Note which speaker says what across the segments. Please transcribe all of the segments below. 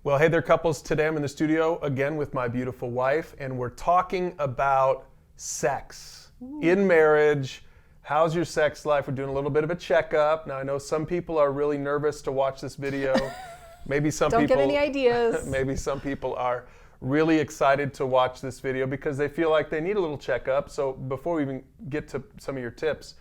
Speaker 1: Well, hey there, couples. Today I'm in the studio again with my beautiful wife, and we're talking about sex in marriage. How's your sex life? We're doing a little bit of a checkup. Now, I know some people are really nervous to watch this video. Maybe some
Speaker 2: Don't
Speaker 1: people
Speaker 2: get any ideas.
Speaker 1: Maybe some people are really excited to watch this video because they feel like they need a little checkup. So before we even get to some of your tips,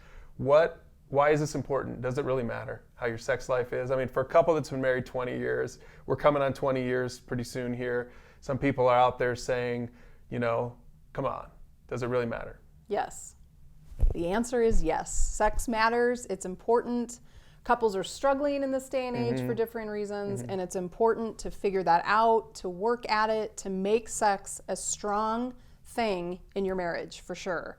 Speaker 1: why is this important? Does it really matter how your sex life is? I mean, for a couple that's been married 20 years, we're coming on 20 years pretty soon here. Some people are out there saying, come on, does it really matter?
Speaker 2: Yes. The answer is yes. Sex matters. It's important. Couples are struggling in this day and age for different reasons, and it's important to figure that out, to work at it, to make sex a strong thing in your marriage, for sure.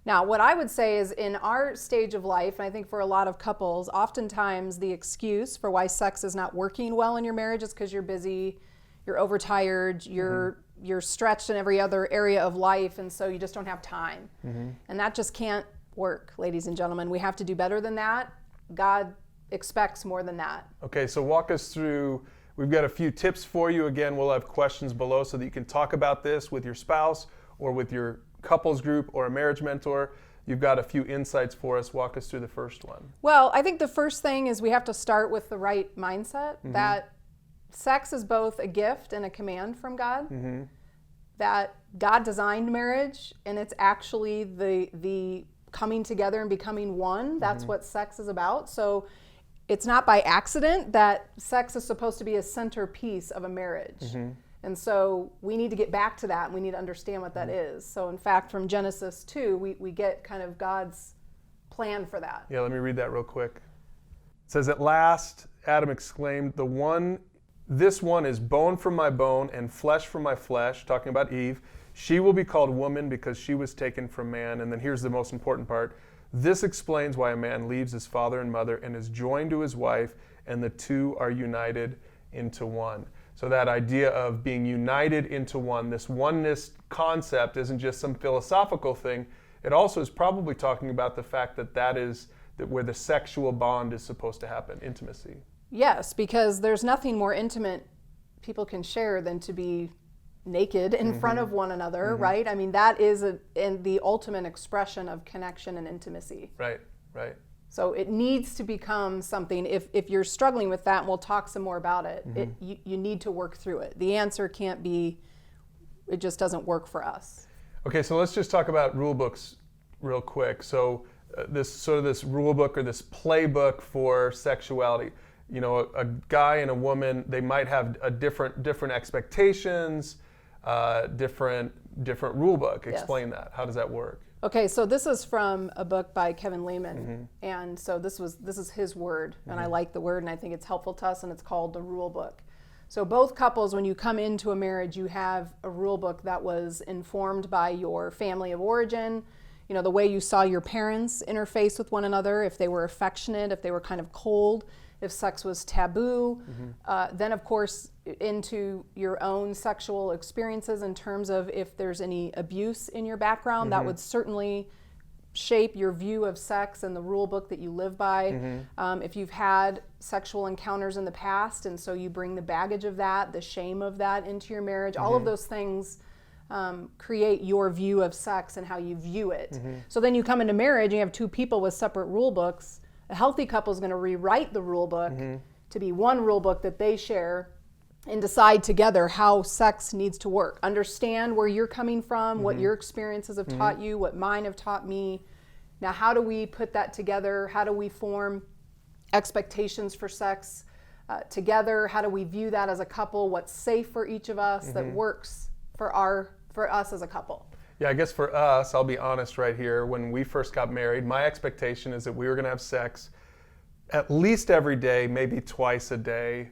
Speaker 2: Now, what I would say is in our stage of life, and I think for a lot of couples, oftentimes the excuse for why sex is not working well in your marriage is because you're busy, you're overtired, you're stretched in every other area of life, and so you just don't have time. And that just can't work, ladies and gentlemen. We have to do better than that. God expects more than that.
Speaker 1: Okay, so walk us through. We've got a few tips for you. Again, we'll have questions below so that you can talk about this with your spouse or with your couples group or a marriage mentor. You've got a few insights for us. Walk us through the first one.
Speaker 2: Well, I think the first thing is we have to start with the right mindset, that sex is both a gift and a command from God, that God designed marriage, and it's actually the coming together and becoming one. That's what sex is about. So it's not by accident that sex is supposed to be a centerpiece of a marriage. And so we need to get back to that, and we need to understand what that is. So in fact, from Genesis 2, we get kind of God's plan for that.
Speaker 1: Yeah, let me read that real quick. It says, "At last, Adam exclaimed, this one is bone from my bone and flesh from my flesh," talking about Eve. "She will be called woman because she was taken from man." And then here's the most important part. "This explains why a man leaves his father and mother and is joined to his wife, and the two are united into one." So that idea of being united into one, this oneness concept isn't just some philosophical thing. It also is probably talking about the fact that is where the sexual bond is supposed to happen, intimacy.
Speaker 2: Yes, because there's nothing more intimate people can share than to be naked in front of one another, right? I mean, that is the ultimate expression of connection and intimacy.
Speaker 1: Right.
Speaker 2: So it needs to become something. If you're struggling with that, and we'll talk some more about it, you need to work through it. The answer can't be, it just doesn't work for us.
Speaker 1: Okay, so let's just talk about rule books real quick. So this rule book or this playbook for sexuality. A guy and a woman, they might have a different expectations, different rule book. Explain that. How does that work?
Speaker 2: Okay, so this is from a book by Kevin Lehman, and so this is his word, and I like the word, and I think it's helpful to us, and it's called the Rulebook. So both couples, when you come into a marriage, you have a rule book that was informed by your family of origin, the way you saw your parents interface with one another, if they were affectionate, if they were kind of cold, if sex was taboo, then of course into your own sexual experiences in terms of if there's any abuse in your background, that would certainly shape your view of sex and the rule book that you live by. If you've had sexual encounters in the past, and so you bring the baggage of that, the shame of that into your marriage, all of those things create your view of sex and how you view it. So then you come into marriage and you have two people with separate rule books. A healthy couple is going to rewrite the rule book to be one rule book that they share and decide together how sex needs to work. Understand where you're coming from, what your experiences have taught you, what mine have taught me. Now, how do we put that together? How do we form expectations for sex together? How do we view that as a couple? What's safe for each of us that works for us as a couple?
Speaker 1: Yeah, I guess for us, I'll be honest right here, when we first got married, my expectation is that we were going to have sex at least every day, maybe twice a day.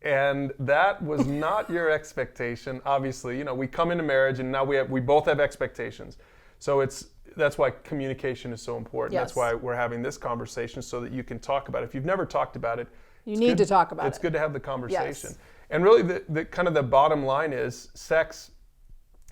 Speaker 1: And that was not your expectation. Obviously, we come into marriage and now we both have expectations. So that's why communication is so important.
Speaker 2: Yes.
Speaker 1: That's why we're having this conversation, so that you can talk about it. If you've never talked about it,
Speaker 2: you need to talk about it.
Speaker 1: It's good to have the conversation.
Speaker 2: Yes.
Speaker 1: And really the kind of the bottom line is sex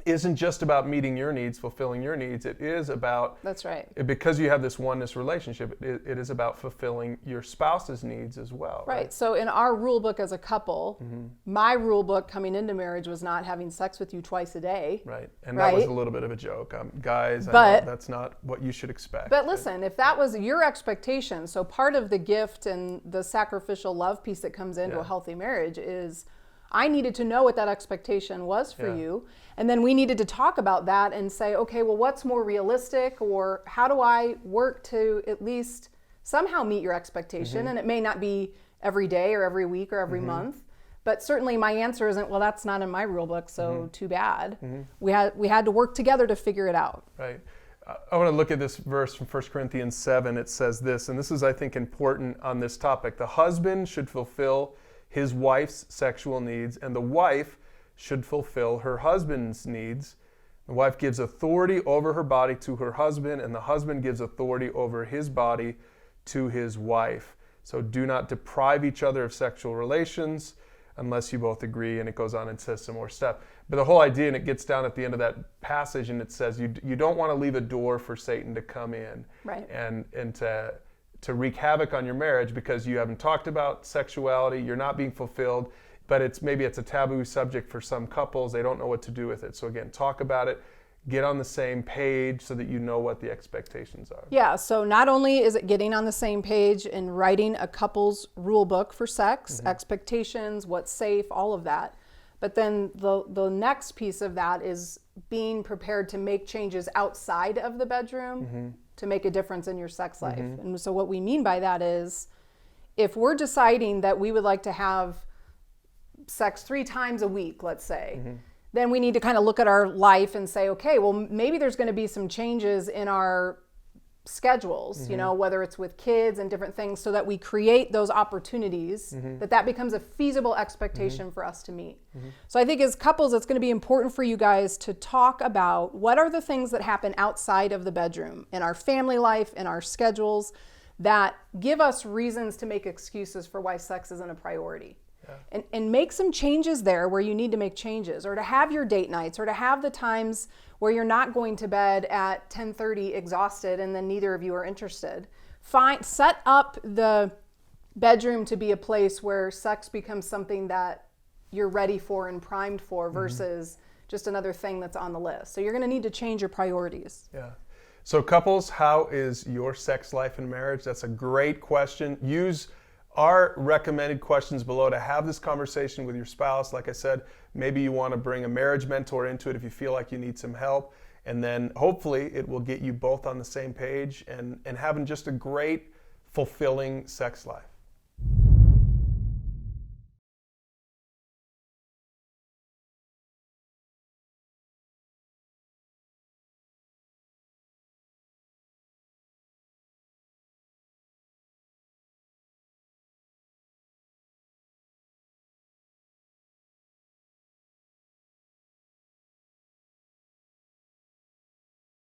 Speaker 1: isn't just about meeting your needs, fulfilling your needs. It is about,
Speaker 2: That's right.
Speaker 1: because you have this oneness relationship, it is about fulfilling your spouse's needs as well.
Speaker 2: Right. So in our rule book as a couple, my rule book coming into marriage was not having sex with you twice a day.
Speaker 1: Right. And that was a little bit of a joke. Guys, I know that's not what you should expect.
Speaker 2: But listen, if that was your expectation, so part of the gift and the sacrificial love piece that comes into a healthy marriage is I needed to know what that expectation was for you. And then we needed to talk about that and say, okay, well, what's more realistic, or how do I work to at least somehow meet your expectation? And it may not be every day or every week or every month, but certainly my answer isn't, well, that's not in my rule book, so too bad. We had to work together to figure it out.
Speaker 1: Right. I want to look at this verse from 1 Corinthians 7. It says this, and this is, I think, important on this topic. The husband should fulfill his wife's sexual needs, and the wife should fulfill her husband's needs. The wife gives authority over her body to her husband, and the husband gives authority over his body to his wife. So do not deprive each other of sexual relations unless you both agree. And it goes on and says some more stuff. But the whole idea, and it gets down at the end of that passage, and it says you don't want to leave a door for Satan to come in and to wreak havoc on your marriage because you haven't talked about sexuality, you're not being fulfilled. But maybe it's a taboo subject for some couples. They don't know what to do with it. So again, talk about it. Get on the same page so that you know what the expectations are.
Speaker 2: Yeah, so not only is it getting on the same page and writing a couple's rule book for sex, expectations, what's safe, all of that. But then the next piece of that is being prepared to make changes outside of the bedroom to make a difference in your sex life. And so what we mean by that is if we're deciding that we would like to have sex 3 times a week, let's say, then we need to kind of look at our life and say, okay, well, maybe there's going to be some changes in our schedules, you know, whether it's with kids and different things, so that we create those opportunities that becomes a feasible expectation for us to meet. So I think as couples, it's going to be important for you guys to talk about what are the things that happen outside of the bedroom in our family life, in our schedules, that give us reasons to make excuses for why sex isn't a priority. And make some changes there where you need to make changes, or to have your date nights, or to have the times where you're not going to bed at 10:30 exhausted and then neither of you are interested. Set up the bedroom to be a place where sex becomes something that you're ready for and primed for versus just another thing that's on the list. So you're going to need to change your priorities.
Speaker 1: Yeah. So couples, how is your sex life in marriage? That's a great question. Use our recommended questions below to have this conversation with your spouse. Like I said, maybe you want to bring a marriage mentor into it if you feel like you need some help. And then hopefully it will get you both on the same page and having just a great, fulfilling sex life.